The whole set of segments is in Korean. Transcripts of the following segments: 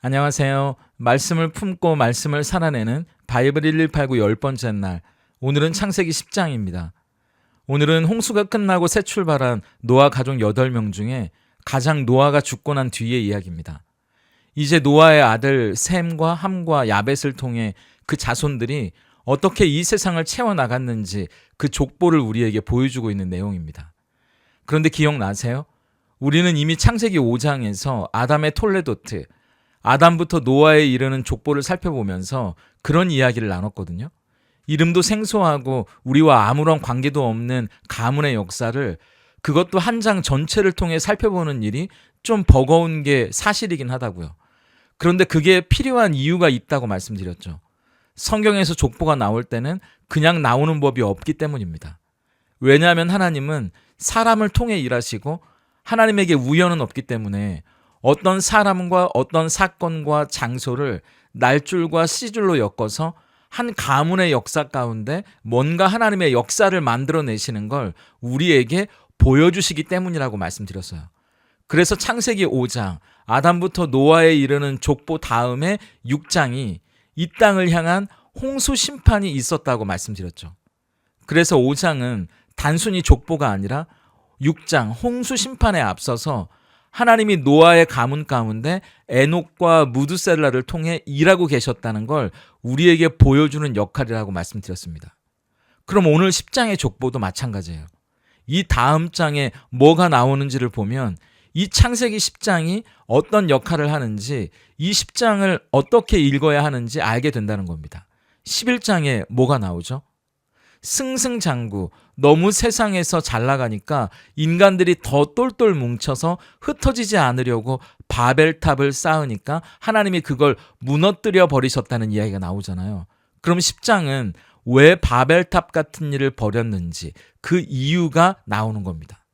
안녕하세요. 말씀을 품고 말씀을 살아내는 바이블 1189 10번째 날. 오늘은 창세기 10장입니다. 오늘은 홍수가 끝나고 새 출발한 노아 가족 8명 중에 가장 노아가 죽고 난 뒤의 이야기입니다. 이제 노아의 아들 셈과 함과 야벳을 통해 그 자손들이 어떻게 이 세상을 채워나갔는지 그 족보를 우리에게 보여주고 있는 내용입니다. 그런데 기억나세요? 우리는 이미 창세기 5장에서 아담의 톨레도트, 아담부터 노아에 이르는 족보를 살펴보면서 그런 이야기를 나눴거든요. 이름도 생소하고 우리와 아무런 관계도 없는 가문의 역사를 그것도 한 장 전체를 통해 살펴보는 일이 좀 버거운 게 사실이긴 하다고요. 그런데 그게 필요한 이유가 있다고 말씀드렸죠. 성경에서 족보가 나올 때는 그냥 나오는 법이 없기 때문입니다. 왜냐하면 하나님은 사람을 통해 일하시고 하나님에게 우연은 없기 때문에 어떤 사람과 어떤 사건과 장소를 날줄과 씨줄로 엮어서 한 가문의 역사 가운데 뭔가 하나님의 역사를 만들어내시는 걸 우리에게 보여주시기 때문이라고 말씀드렸어요. 그래서 창세기 5장, 아담부터 노아에 이르는 족보 다음에 6장이 이 땅을 향한 홍수 심판이 있었다고 말씀드렸죠. 그래서 5장은 단순히 족보가 아니라 6장 홍수 심판에 앞서서 하나님이 노아의 가문 가운데 에녹과 무드셀라를 통해 일하고 계셨다는 걸 우리에게 보여주는 역할이라고 말씀드렸습니다. 그럼 오늘 10장의 족보도 마찬가지예요. 이 다음 장에 뭐가 나오는지를 보면 이 창세기 10장이 어떤 역할을 하는지, 이 10장을 어떻게 읽어야 하는지 알게 된다는 겁니다. 11장에 뭐가 나오죠? 승승장구, 너무 세상에서 잘 나가니까 인간들이 더 똘똘 뭉쳐서 흩어지지 않으려고 바벨탑을 쌓으니까 하나님이 그걸 무너뜨려 버리셨다는 이야기가 나오잖아요. 그럼 10장은 왜 바벨탑 같은 일을 벌였는지 그 이유가 나오는 겁니다.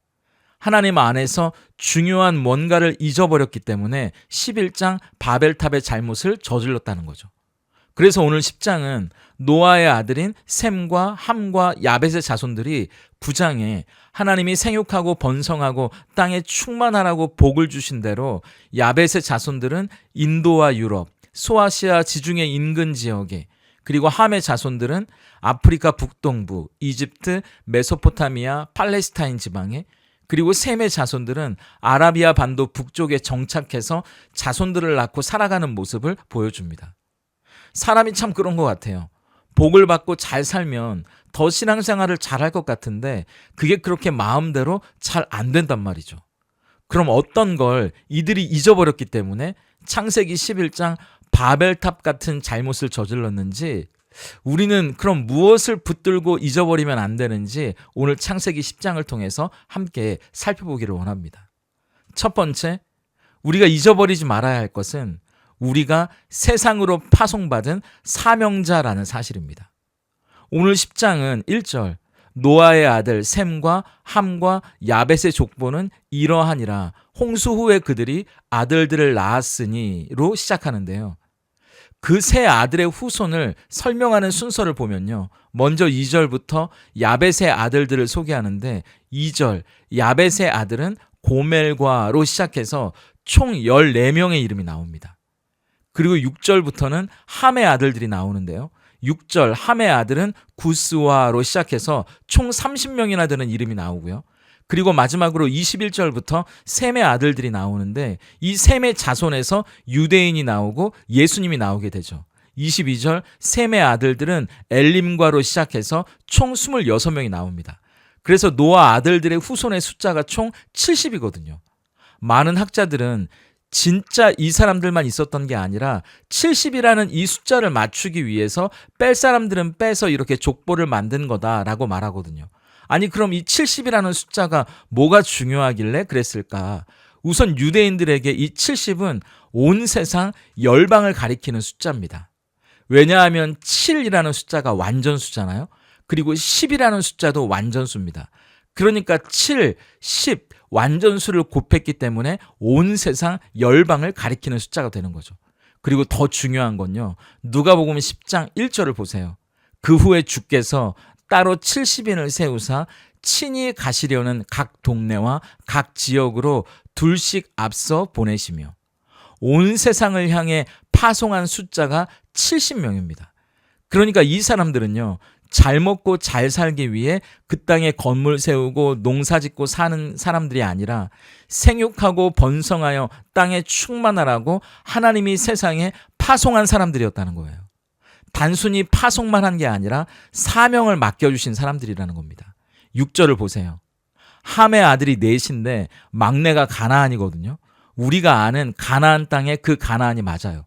하나님 안에서 중요한 뭔가를 잊어버렸기 때문에 11장 바벨탑의 잘못을 저질렀다는 거죠. 그래서 오늘 10장은 노아의 아들인 셈과 함과 야벳의 자손들이 9장에 하나님이 생육하고 번성하고 땅에 충만하라고 복을 주신 대로 야벳의 자손들은 인도와 유럽, 소아시아 지중해 인근 지역에, 그리고 함의 자손들은 아프리카 북동부, 이집트, 메소포타미아, 팔레스타인 지방에, 그리고 셈의 자손들은 아라비아 반도 북쪽에 정착해서 자손들을 낳고 살아가는 모습을 보여줍니다. 사람이 참 그런 것 같아요. 복을 받고 잘 살면 더 신앙생활을 잘할 것 같은데 그게 그렇게 마음대로 잘 안 된단 말이죠. 그럼 어떤 걸 이들이 잊어버렸기 때문에 창세기 11장 바벨탑 같은 잘못을 저질렀는지, 우리는 그럼 무엇을 붙들고 잊어버리면 안 되는지 오늘 창세기 10장을 통해서 함께 살펴보기를 원합니다. 첫 번째, 우리가 잊어버리지 말아야 할 것은 우리가 세상으로 파송받은 사명자라는 사실입니다. 오늘 10장은 1절, 노아의 아들 셈과 함과 야벳의 족보는 이러하니라 홍수 후에 그들이 아들들을 낳았으니로 시작하는데요. 그 세 아들의 후손을 설명하는 순서를 보면요, 먼저 2절부터 야벳의 아들들을 소개하는데 2절, 야벳의 아들은 고멜과로 시작해서 총 14명의 이름이 나옵니다. 그리고 6절부터는 함의 아들들이 나오는데요, 6절 함의 아들은 구스와로 시작해서 총 30명이나 되는 이름이 나오고요. 그리고 마지막으로 21절부터 셈의 아들들이 나오는데 이 셈의 자손에서 유대인이 나오고 예수님이 나오게 되죠. 22절 셈의 아들들은 엘림과로 시작해서 총 26명이 나옵니다. 그래서 노아 아들들의 후손의 숫자가 총 70이거든요. 많은 학자들은 진짜 이 사람들만 있었던 게 아니라 70이라는 이 숫자를 맞추기 위해서 뺄 사람들은 빼서 이렇게 족보를 만든 거다라고 말하거든요. 아니 그럼 이 70이라는 숫자가 뭐가 중요하길래 그랬을까? 우선 유대인들에게 이 70은 온 세상 열방을 가리키는 숫자입니다. 왜냐하면 7이라는 숫자가 완전수잖아요. 그리고 10이라는 숫자도 완전수입니다. 그러니까 7, 10 완전수를 곱했기 때문에 온 세상 열방을 가리키는 숫자가 되는 거죠. 그리고 더 중요한 건요, 누가복음 10장 1절을 보세요. 그 후에 주께서 따로 70인을 세우사 친히 가시려는 각 동네와 각 지역으로 둘씩 앞서 보내시며, 온 세상을 향해 파송한 숫자가 70명입니다. 그러니까 이 사람들은요, 잘 먹고 잘 살기 위해 그 땅에 건물 세우고 농사 짓고 사는 사람들이 아니라 생육하고 번성하여 땅에 충만하라고 하나님이 세상에 파송한 사람들이었다는 거예요. 단순히 파송만 한 게 아니라 사명을 맡겨주신 사람들이라는 겁니다. 6절을 보세요. 함의 아들이 넷인데 막내가 가나안이거든요. 우리가 아는 가나안 땅에 그 가나안이 맞아요.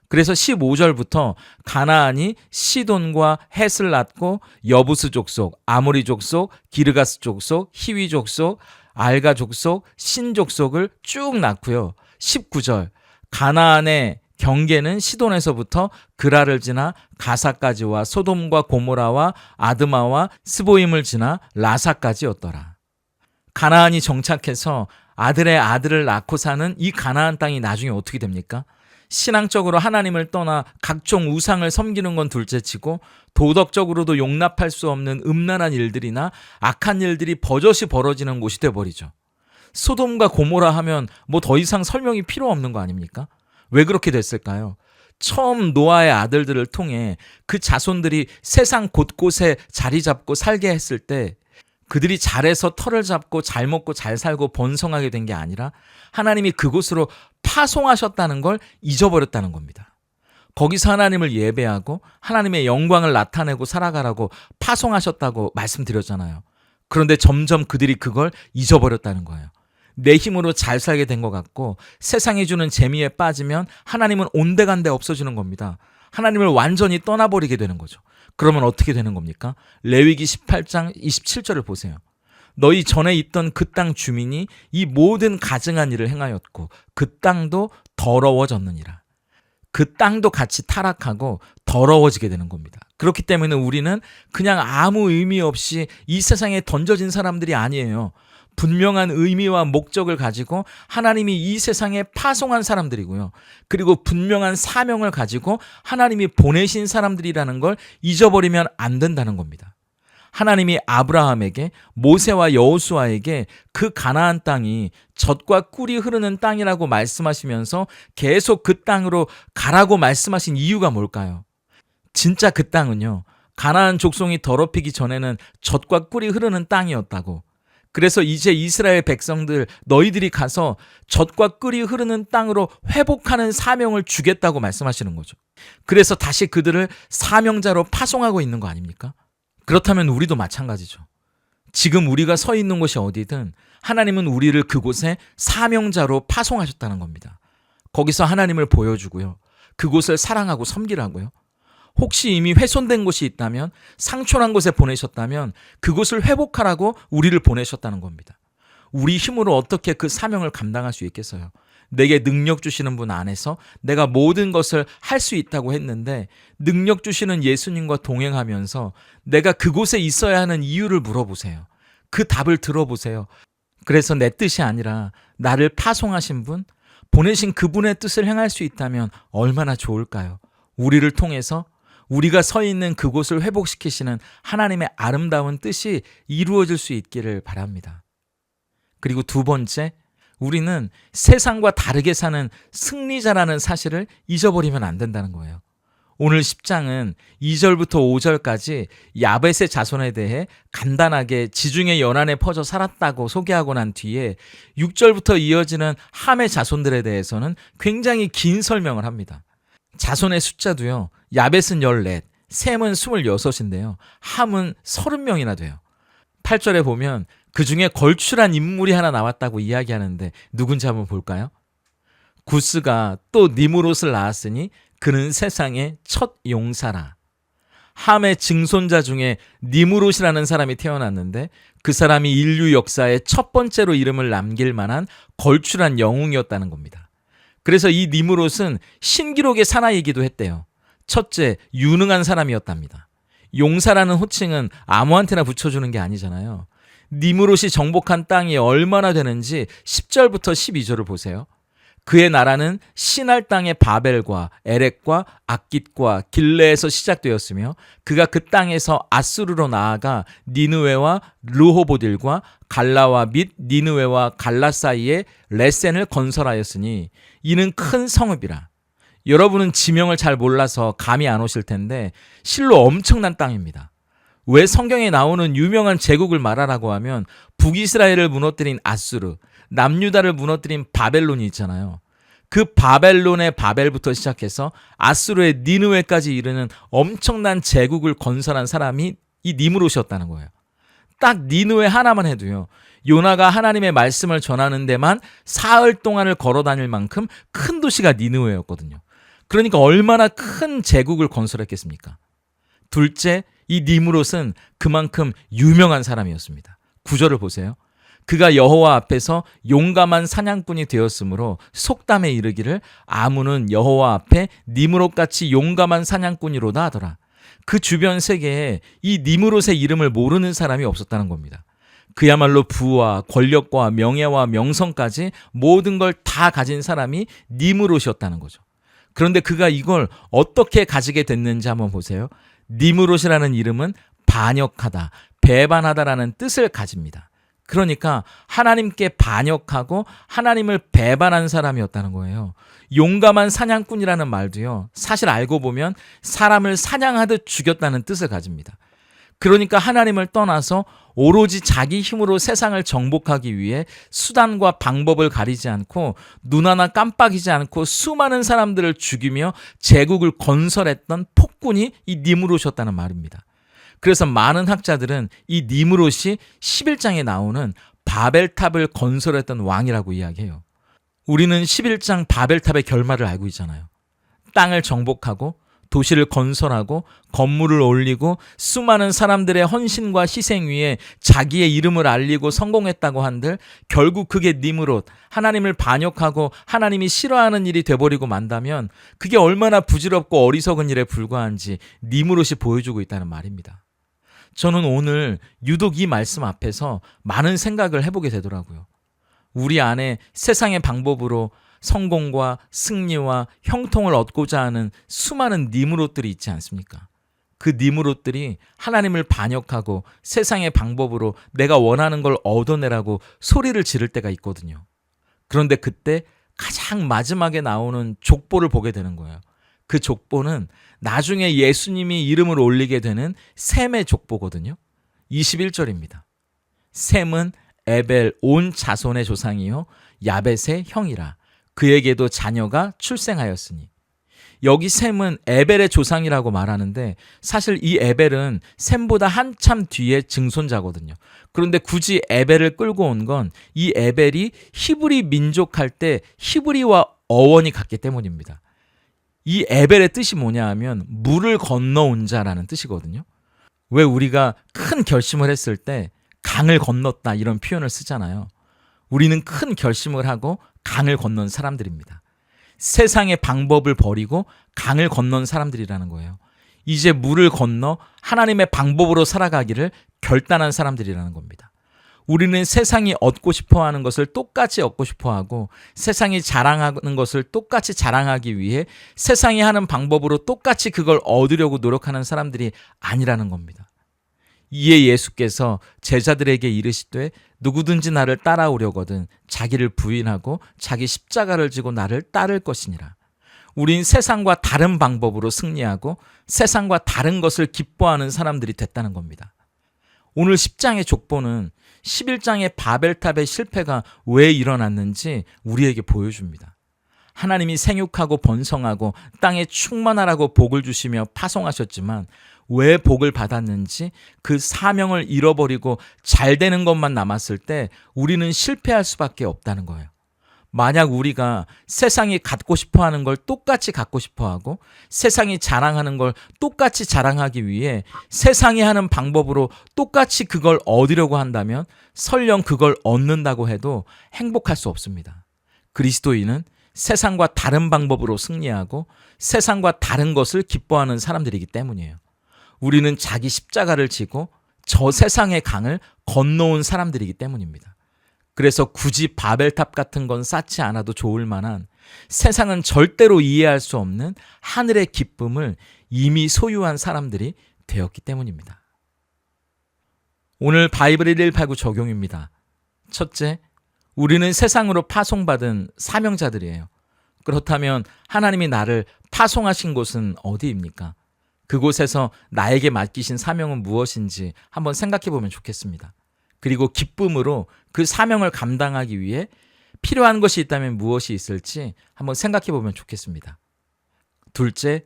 그래서 15절부터 가나안이 시돈과 헷을 낳고 여부스 족속, 아모리 족속, 기르가스 족속, 히위 족속, 알가 족속, 신 족속을 쭉 낳고요. 19절 가나안의 경계는 시돈에서부터 그라를 지나 가사까지와 소돔과 고모라와 아드마와 스보임을 지나 라사까지였더라. 가나안이 정착해서 아들의 아들을 낳고 사는 이 가나안 땅이 나중에 어떻게 됩니까? 신앙적으로 하나님을 떠나 각종 우상을 섬기는 건 둘째치고 도덕적으로도 용납할 수 없는 음란한 일들이나 악한 일들이 버젓이 벌어지는 곳이 돼버리죠. 소돔과 고모라 하면 뭐 더 이상 설명이 필요 없는 거 아닙니까? 왜 그렇게 됐을까요? 처음 노아의 아들들을 통해 그 자손들이 세상 곳곳에 자리 잡고 살게 했을 때 그들이 잘해서 털을 잡고 잘 먹고 잘 살고 번성하게 된 게 아니라 하나님이 그곳으로 파송하셨다는 걸 잊어버렸다는 겁니다. 거기서 하나님을 예배하고 하나님의 영광을 나타내고 살아가라고 파송하셨다고 말씀드렸잖아요. 그런데 점점 그들이 그걸 잊어버렸다는 거예요. 내 힘으로 잘 살게 된 것 같고 세상이 주는 재미에 빠지면 하나님은 온데간데 없어지는 겁니다. 하나님을 완전히 떠나버리게 되는 거죠. 그러면 어떻게 되는 겁니까? 레위기 18장 27절을 보세요. 너희 전에 있던 그 땅 주민이 이 모든 가증한 일을 행하였고 그 땅도 더러워졌느니라. 그 땅도 같이 타락하고 더러워지게 되는 겁니다. 그렇기 때문에 우리는 그냥 아무 의미 없이 이 세상에 던져진 사람들이 아니에요. 분명한 의미와 목적을 가지고 하나님이 이 세상에 파송한 사람들이고요. 그리고 분명한 사명을 가지고 하나님이 보내신 사람들이라는 걸 잊어버리면 안 된다는 겁니다. 하나님이 아브라함에게 모세와 여호수아에게 그 가나안 땅이 젖과 꿀이 흐르는 땅이라고 말씀하시면서 계속 그 땅으로 가라고 말씀하신 이유가 뭘까요? 진짜 그 땅은요, 가나안 족속이 더럽히기 전에는 젖과 꿀이 흐르는 땅이었다고. 그래서 이제 이스라엘 백성들 너희들이 가서 젖과 꿀이 흐르는 땅으로 회복하는 사명을 주겠다고 말씀하시는 거죠. 그래서 다시 그들을 사명자로 파송하고 있는 거 아닙니까? 그렇다면 우리도 마찬가지죠. 지금 우리가 서 있는 곳이 어디든 하나님은 우리를 그곳에 사명자로 파송하셨다는 겁니다. 거기서 하나님을 보여주고요. 그곳을 사랑하고 섬기라고요. 혹시 이미 훼손된 곳이 있다면, 상처난 곳에 보내셨다면 그곳을 회복하라고 우리를 보내셨다는 겁니다. 우리 힘으로 어떻게 그 사명을 감당할 수 있겠어요? 내게 능력 주시는 분 안에서 내가 모든 것을 할 수 있다고 했는데 능력 주시는 예수님과 동행하면서 내가 그곳에 있어야 하는 이유를 물어보세요. 그 답을 들어보세요. 그래서 내 뜻이 아니라 나를 파송하신 분, 보내신 그분의 뜻을 행할 수 있다면 얼마나 좋을까요? 우리를 통해서 우리가 서 있는 그곳을 회복시키시는 하나님의 아름다운 뜻이 이루어질 수 있기를 바랍니다. 그리고 두 번째, 우리는 세상과 다르게 사는 승리자라는 사실을 잊어버리면 안 된다는 거예요. 오늘 10장은 2절부터 5절까지 야벳의 자손에 대해 간단하게 지중해 연안에 퍼져 살았다고 소개하고 난 뒤에 6절부터 이어지는 함의 자손들에 대해서는 굉장히 긴 설명을 합니다. 자손의 숫자도요, 야벳은 14, 셈은 26인데요. 함은 30명이나 돼요. 8절에 보면 그 중에 걸출한 인물이 하나 나왔다고 이야기하는데 누군지 한번 볼까요? 구스가 또 니므롯을 낳았으니 그는 세상의 첫 용사라. 함의 증손자 중에 니므롯이라는 사람이 태어났는데 그 사람이 인류 역사에 첫 번째로 이름을 남길 만한 걸출한 영웅이었다는 겁니다. 그래서 이 니므롯은 신기록의 사나이이기도 했대요. 첫째, 유능한 사람이었답니다. 용사라는 호칭은 아무한테나 붙여주는 게 아니잖아요. 니므롯이 정복한 땅이 얼마나 되는지 10절부터 12절을 보세요. 그의 나라는 시날 땅의 바벨과 에렉과 악깃과 길레에서 시작되었으며 그가 그 땅에서 아수르로 나아가 니느웨와 르호보딜과 갈라와 및 니느웨와 갈라 사이에 레센을 건설하였으니 이는 큰 성읍이라. 여러분은 지명을 잘 몰라서 감이 안 오실 텐데 실로 엄청난 땅입니다. 왜 성경에 나오는 유명한 제국을 말하라고 하면 북이스라엘을 무너뜨린 아수르, 남유다를 무너뜨린 바벨론이 있잖아요. 그 바벨론의 바벨부터 시작해서 아수르의 니느웨까지 이르는 엄청난 제국을 건설한 사람이 이 니므롯이었다는 거예요. 딱 니느웨 하나만 해도요, 요나가 하나님의 말씀을 전하는 데만 사흘 동안을 걸어 다닐 만큼 큰 도시가 니느웨였거든요. 그러니까 얼마나 큰 제국을 건설했겠습니까? 둘째, 이 니므롯은 그만큼 유명한 사람이었습니다. 9절을 보세요. 그가 여호와 앞에서 용감한 사냥꾼이 되었으므로 속담에 이르기를 아문은 여호와 앞에 니므롯같이 용감한 사냥꾼이로다 하더라. 그 주변 세계에 이 니므롯의 이름을 모르는 사람이 없었다는 겁니다. 그야말로 부와 권력과 명예와 명성까지 모든 걸 다 가진 사람이 니므롯이었다는 거죠. 그런데 그가 이걸 어떻게 가지게 됐는지 한번 보세요. 니므롯이라는 이름은 반역하다, 배반하다라는 뜻을 가집니다. 그러니까 하나님께 반역하고 하나님을 배반한 사람이었다는 거예요. 용감한 사냥꾼이라는 말도요, 사실 알고 보면 사람을 사냥하듯 죽였다는 뜻을 가집니다. 그러니까 하나님을 떠나서 오로지 자기 힘으로 세상을 정복하기 위해 수단과 방법을 가리지 않고 눈 하나 깜빡이지 않고 수많은 사람들을 죽이며 제국을 건설했던 폭군이 이 니므롯이었다는 말입니다. 그래서 많은 학자들은 이 니므롯이 11장에 나오는 바벨탑을 건설했던 왕이라고 이야기해요. 우리는 11장 바벨탑의 결말을 알고 있잖아요. 땅을 정복하고 도시를 건설하고 건물을 올리고 수많은 사람들의 헌신과 희생 위에 자기의 이름을 알리고 성공했다고 한들 결국 그게 니므롯, 하나님을 반역하고 하나님이 싫어하는 일이 돼버리고 만다면 그게 얼마나 부질없고 어리석은 일에 불과한지 니므롯이 보여주고 있다는 말입니다. 저는 오늘 유독 이 말씀 앞에서 많은 생각을 해보게 되더라고요. 우리 안에 세상의 방법으로 성공과 승리와 형통을 얻고자 하는 수많은 니므롯들이 있지 않습니까? 그 니므롯들이 하나님을 반역하고 세상의 방법으로 내가 원하는 걸 얻어내라고 소리를 지를 때가 있거든요. 그런데 그때 가장 마지막에 나오는 족보를 보게 되는 거예요. 그 족보는 나중에 예수님이 이름을 올리게 되는 셈의 족보거든요. 21절입니다. 셈은 에벨 온 자손의 조상이요 야벳의 형이라. 그에게도 자녀가 출생하였으니. 여기 셈은 에벨의 조상이라고 말하는데 사실 이 에벨은 셈보다 한참 뒤에 증손자거든요. 그런데 굳이 에벨을 끌고 온 건 이 에벨이 히브리 민족 할 때 히브리와 어원이 같기 때문입니다. 이 에벨의 뜻이 뭐냐 하면 물을 건너온 자라는 뜻이거든요. 왜 우리가 큰 결심을 했을 때 강을 건넜다 이런 표현을 쓰잖아요. 우리는 큰 결심을 하고 강을 건넌 사람들입니다. 세상의 방법을 버리고 강을 건넌 사람들이라는 거예요. 이제 물을 건너 하나님의 방법으로 살아가기를 결단한 사람들이라는 겁니다. 우리는 세상이 얻고 싶어하는 것을 똑같이 얻고 싶어하고 세상이 자랑하는 것을 똑같이 자랑하기 위해 세상이 하는 방법으로 똑같이 그걸 얻으려고 노력하는 사람들이 아니라는 겁니다. 이에 예수께서 제자들에게 이르시되 누구든지 나를 따라오려거든 자기를 부인하고 자기 십자가를 지고 나를 따를 것이니라. 우린 세상과 다른 방법으로 승리하고 세상과 다른 것을 기뻐하는 사람들이 됐다는 겁니다. 오늘 10장의 족보는 11장의 바벨탑의 실패가 왜 일어났는지 우리에게 보여줍니다. 하나님이 생육하고 번성하고 땅에 충만하라고 복을 주시며 파송하셨지만 왜 복을 받았는지 그 사명을 잃어버리고 잘 되는 것만 남았을 때 우리는 실패할 수밖에 없다는 거예요. 만약 우리가 세상이 갖고 싶어하는 걸 똑같이 갖고 싶어하고 세상이 자랑하는 걸 똑같이 자랑하기 위해 세상이 하는 방법으로 똑같이 그걸 얻으려고 한다면 설령 그걸 얻는다고 해도 행복할 수 없습니다. 그리스도인은 세상과 다른 방법으로 승리하고 세상과 다른 것을 기뻐하는 사람들이기 때문이에요. 우리는 자기 십자가를 지고 저 세상의 강을 건너온 사람들이기 때문입니다. 그래서 굳이 바벨탑 같은 건 쌓지 않아도 좋을 만한 세상은 절대로 이해할 수 없는 하늘의 기쁨을 이미 소유한 사람들이 되었기 때문입니다. 오늘 바이블 1189 적용입니다. 첫째, 우리는 세상으로 파송받은 사명자들이에요. 그렇다면 하나님이 나를 파송하신 곳은 어디입니까? 그곳에서 나에게 맡기신 사명은 무엇인지 한번 생각해 보면 좋겠습니다. 그리고 기쁨으로 그 사명을 감당하기 위해 필요한 것이 있다면 무엇이 있을지 한번 생각해 보면 좋겠습니다. 둘째,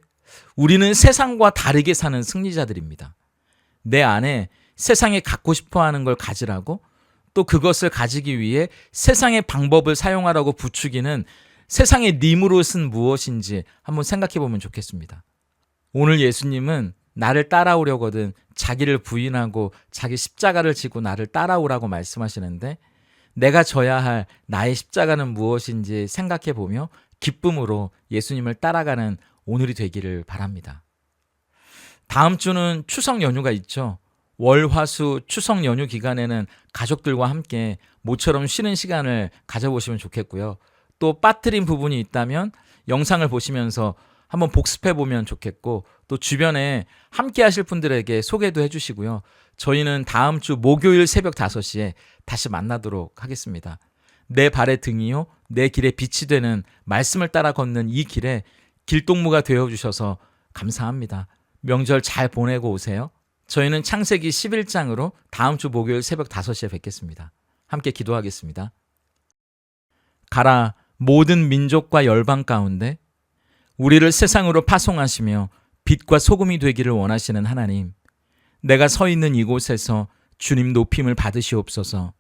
우리는 세상과 다르게 사는 승리자들입니다. 내 안에 세상에 갖고 싶어 하는 걸 가지라고, 또 그것을 가지기 위해 세상의 방법을 사용하라고 부추기는 세상의 니무롯은 무엇인지 한번 생각해 보면 좋겠습니다. 오늘 예수님은 나를 따라오려거든 자기를 부인하고 자기 십자가를 지고 나를 따라오라고 말씀하시는데, 내가 져야 할 나의 십자가는 무엇인지 생각해 보며 기쁨으로 예수님을 따라가는 오늘이 되기를 바랍니다. 다음 주는 추석 연휴가 있죠. 월, 화, 수 추석 연휴 기간에는 가족들과 함께 모처럼 쉬는 시간을 가져보시면 좋겠고요. 또 빠뜨린 부분이 있다면 영상을 보시면서 한번 복습해 보면 좋겠고, 또 주변에 함께 하실 분들에게 소개도 해주시고요. 저희는 다음 주 목요일 새벽 5시에 다시 만나도록 하겠습니다. 내 발의 등이요 내 길에 빛이 되는 말씀을 따라 걷는 이 길에 길동무가 되어주셔서 감사합니다. 명절 잘 보내고 오세요. 저희는 창세기 11장으로 다음 주 목요일 새벽 5시에 뵙겠습니다. 함께 기도하겠습니다. 가라, 모든 민족과 열방 가운데 우리를 세상으로 파송하시며 빛과 소금이 되기를 원하시는 하나님, 내가 서 있는 이곳에서 주님 높임을 받으시옵소서.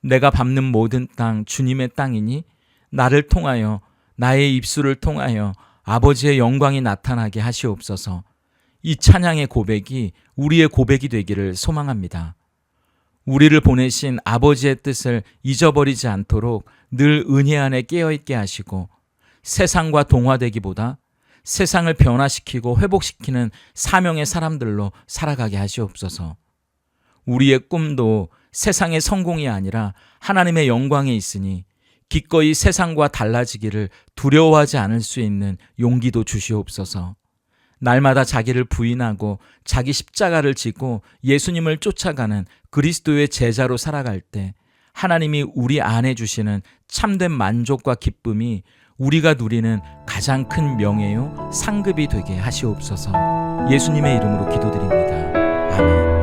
내가 밟는 모든 땅 주님의 땅이니 나를 통하여, 나의 입술을 통하여 아버지의 영광이 나타나게 하시옵소서. 이 찬양의 고백이 우리의 고백이 되기를 소망합니다. 우리를 보내신 아버지의 뜻을 잊어버리지 않도록 늘 은혜 안에 깨어있게 하시고, 세상과 동화되기보다 세상을 변화시키고 회복시키는 사명의 사람들로 살아가게 하시옵소서. 우리의 꿈도 세상의 성공이 아니라 하나님의 영광에 있으니 기꺼이 세상과 달라지기를 두려워하지 않을 수 있는 용기도 주시옵소서. 날마다 자기를 부인하고 자기 십자가를 지고 예수님을 쫓아가는 그리스도의 제자로 살아갈 때 하나님이 우리 안에 주시는 참된 만족과 기쁨이 우리가 누리는 가장 큰 명예요 상급이 되게 하시옵소서. 예수님의 이름으로 기도드립니다. 아멘.